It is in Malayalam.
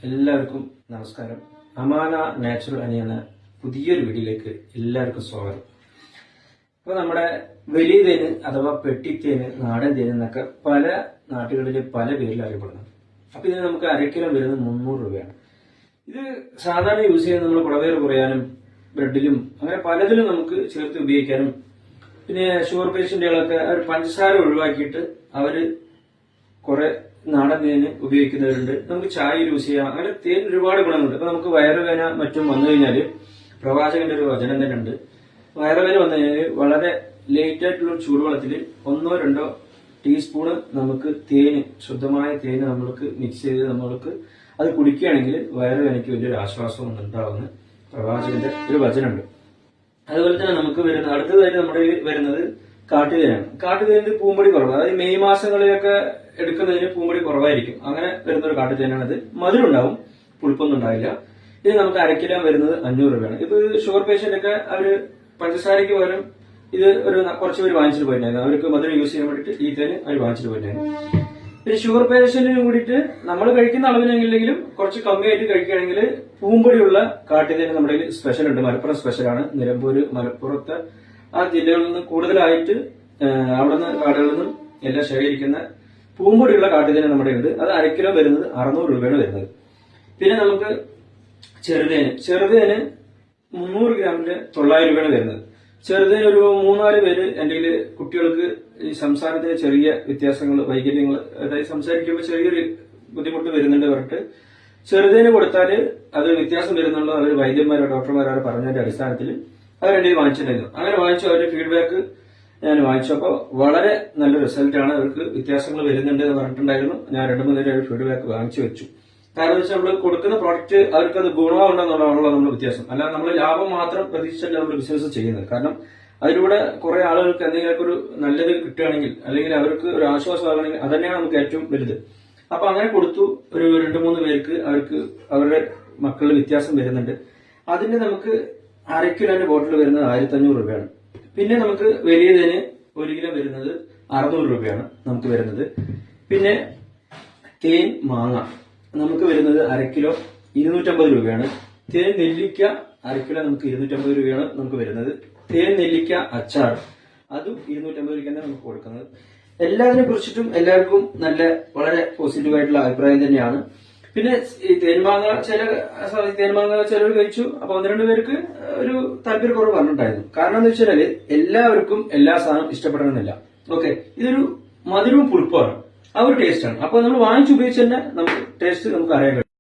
എല്ലാവർക്കും നമസ്കാരം. അമാന നാച്ചുറൽ ഹണി എന്ന പുതിയൊരു വീഡിയോയിലേക്ക് എല്ലാവർക്കും സ്വാഗതം. അപ്പൊ നമ്മുടെ വലിയ തേന് അഥവാ പെട്ടിത്തേന്, നാടൻ തേന് എന്നൊക്കെ പല നാട്ടുകളിൽ പല പേരിൽ അറിയപ്പെടുന്നു. അപ്പൊ ഇതിന് നമുക്ക് അരക്കിലോ വരുന്നത് 300 രൂപയാണ്. ഇത് സാധാരണ യൂസ് ചെയ്യുന്നത് നമ്മൾ കുടവേർ കുറയാനും ബ്രെഡിലും അങ്ങനെ പലതിലും നമുക്ക് ചേർത്ത് ഉപയോഗിക്കാനും, പിന്നെ ഷുഗർ പേഷ്യന്റുകളൊക്കെ അവർ പഞ്ചസാര ഒഴിവാക്കിയിട്ട് അവര് കുറെ നാടൻ തേന് ഉപയോഗിക്കുന്നവരുണ്ട്. നമുക്ക് ചായ യൂസ് ചെയ്യാം. അങ്ങനെ തേൻ ഒരുപാട് ഗുണങ്ങളുണ്ട്. ഇപ്പൊ നമുക്ക് വയറുവേന മറ്റും വന്നു കഴിഞ്ഞാല് പ്രവാചകന്റെ ഒരു വചനം തന്നെ ഉണ്ട്. വയറുവേന വന്നു കഴിഞ്ഞാൽ വളരെ ലേറ്റ് ആയിട്ടുള്ള ചൂടുവെള്ളത്തിൽ 1-2 ടീസ്പൂണ് നമുക്ക് തേന്, ശുദ്ധമായ തേന് നമ്മൾക്ക് മിക്സ് ചെയ്ത് നമ്മൾക്ക് അത് കുടിക്കുകയാണെങ്കിൽ വയറുവേനയ്ക്ക് വലിയൊരു ആശ്വാസം ഉണ്ടാവുന്ന പ്രവാചകന്റെ ഒരു വചനമുണ്ട്. അതുപോലെ തന്നെ നമുക്ക് വരുന്ന അടുത്തതായിട്ട് നമ്മുടെ വരുന്നത് കാട്ടുതേനാണ്. കാട്ടുതേനിൽ പൂമ്പൊടി കുറവ്, അതായത് മെയ് മാസങ്ങളിലൊക്കെ എടുക്കുന്നതിന് പൂമ്പൊടി കുറവായിരിക്കും. അങ്ങനെ വരുന്ന ഒരു കാട്ടുതേനാണിത്. മധുരം ഉണ്ടാവും, പുളിപ്പൊന്നും ഉണ്ടാവില്ല. ഇത് നമുക്ക് അരക്കിലോ വരുന്നത് 500 രൂപയാണ്. ഇപ്പൊ ഷുഗർ പേഷ്യന്റ് ഒക്കെ അവര് പഞ്ചസാരയ്ക്ക് പകരം ഇത് കുറച്ച് പേര് വാങ്ങിച്ചിട്ട് പോയിട്ടുണ്ടായിരുന്നു. അവർക്ക് മധുരം യൂസ് ചെയ്യാൻ വേണ്ടിയിട്ട് ഈ തേന് അവർ വാങ്ങിച്ചിട്ട് പോയിട്ടുണ്ടായിരുന്നു. പിന്നെ ഷുഗർ പേഷ്യന്റിന് കൂടിയിട്ട് നമ്മൾ കഴിക്കുന്ന അളവിനെങ്കിലും കുറച്ച് കമ്മിയായിട്ട് കഴിക്കുകയാണെങ്കിൽ പൂമ്പൊടിയുള്ള കാട്ടുതേന് നമ്മുടെ സ്പെഷ്യൽ ഉണ്ട്. മലപ്പുറം സ്പെഷ്യലാണ്. നിലമ്പൂര്, മലപ്പുറത്ത് ആ ജില്ലകളിൽ നിന്ന് കൂടുതലായിട്ട് അവിടെ നിന്ന് കാടുകളിൽ നിന്നും എല്ലാം ശേഖരിക്കുന്ന പൂമ്പൊടിയുള്ള കാട്ടുതേന് നമ്മുടെ ഉണ്ട്. അത് അരക്കിലോ വരുന്നത് 600 രൂപയാണ് വരുന്നത്. പിന്നെ നമുക്ക് ചെറുതേന് 300 ഗ്രാമിന് 900 രൂപയാണ് വരുന്നത്. ചെറുതേന് ഒരു 3-4 പേര് എന്റെ കുട്ടികൾക്ക് ഈ സംസാരത്തിന് ചെറിയ വ്യത്യാസങ്ങൾ, വൈകല്യങ്ങൾ, അതായത് സംസാരിക്കുമ്പോൾ ചെറിയൊരു ബുദ്ധിമുട്ട് വരുന്നുണ്ട് പറഞ്ഞിട്ട് ചെറുതേന് കൊടുത്താല് അത് വ്യത്യാസം വരുന്നുള്ള അവർ വൈദ്യന്മാരോ ഡോക്ടർമാരോ പറഞ്ഞതിന്റെ അടിസ്ഥാനത്തിൽ അവരെന്റെ വാങ്ങിച്ചിട്ടുണ്ടായിരുന്നു. അങ്ങനെ വാങ്ങിച്ചു അവരുടെ ഫീഡ്ബാക്ക് ഞാൻ വാങ്ങിച്ചപ്പോൾ വളരെ നല്ല റിസൾട്ടാണ്. അവർക്ക് വ്യത്യാസങ്ങൾ വരുന്നുണ്ട് എന്ന് പറഞ്ഞിട്ടുണ്ടായിരുന്നു. ഞാൻ 2-3 പേര് ഫീഡ്ബാക്ക് വാങ്ങിച്ചു വെച്ചു. കാരണം വെച്ചാൽ നമ്മൾ കൊടുക്കുന്ന പ്രോഡക്റ്റ് അവർക്ക് അത് ഗുണമുണ്ടെന്നുള്ളതാണല്ലോ നമ്മൾ വ്യത്യാസം. അല്ലാതെ നമ്മൾ ലാഭം മാത്രം പ്രതീക്ഷിച്ചല്ല നമ്മൾ ബിസിനസ് ചെയ്യുന്നത്. കാരണം അതിലൂടെ കുറെ ആളുകൾക്ക് എന്തെങ്കിലും ഒരു നല്ലത് കിട്ടുകയാണെങ്കിൽ അല്ലെങ്കിൽ അവർക്ക് ഒരു ആശ്വാസമാകണമെങ്കിൽ അതന്നെയാണ് നമുക്ക് ഏറ്റവും വലുത്. അപ്പൊ അങ്ങനെ കൊടുത്തു. ഒരു 2-3 പേർക്ക് അവർക്ക് അവരുടെ മക്കളുടെ വ്യത്യാസം വരുന്നുണ്ട്. അതിന് നമുക്ക് അരക്കിലോന്റെ ബോട്ടിൽ വരുന്നത് 1500 രൂപയാണ്. പിന്നെ നമുക്ക് വലിയതിന് 1 കിലോ വരുന്നത് 600 രൂപയാണ് നമുക്ക് വരുന്നത്. പിന്നെ തേൻ മാങ്ങ നമുക്ക് വരുന്നത് അരക്കിലോ 250 രൂപയാണ്. തേൻ നെല്ലിക്ക അരക്കിലോ നമുക്ക് 250 രൂപയാണ് നമുക്ക് വരുന്നത്. തേൻ നെല്ലിക്ക അച്ചാർ അതും 250 രൂപയ്ക്കാണ് നമുക്ക് കൊടുക്കുന്നത്. എല്ലാതിനെ കുറിച്ചിട്ടും എല്ലാവർക്കും വളരെ പോസിറ്റീവായിട്ടുള്ള അഭിപ്രായം തന്നെയാണ്. പിന്നെ ഈ തേൻമാങ്ങ ചിലർ കഴിച്ചു. അപ്പൊ 1-2 പേർക്ക് ഒരു താല്പര്യക്കുറവ് പറഞ്ഞിട്ടുണ്ടായിരുന്നു. കാരണം എന്താ വെച്ചാല് എല്ലാവർക്കും എല്ലാ സാധനവും ഇഷ്ടപ്പെടണമെന്നില്ല. ഓക്കെ, ഇതൊരു മധുരവും പുളിപ്പുമാണ്, ആ ഒരു ടേസ്റ്റാണ്. അപ്പൊ നമ്മൾ വാങ്ങിച്ചുപയോഗിച്ച് തന്നെ നമുക്ക് ടേസ്റ്റ് നമുക്ക് അറിയാൻ കഴിയും.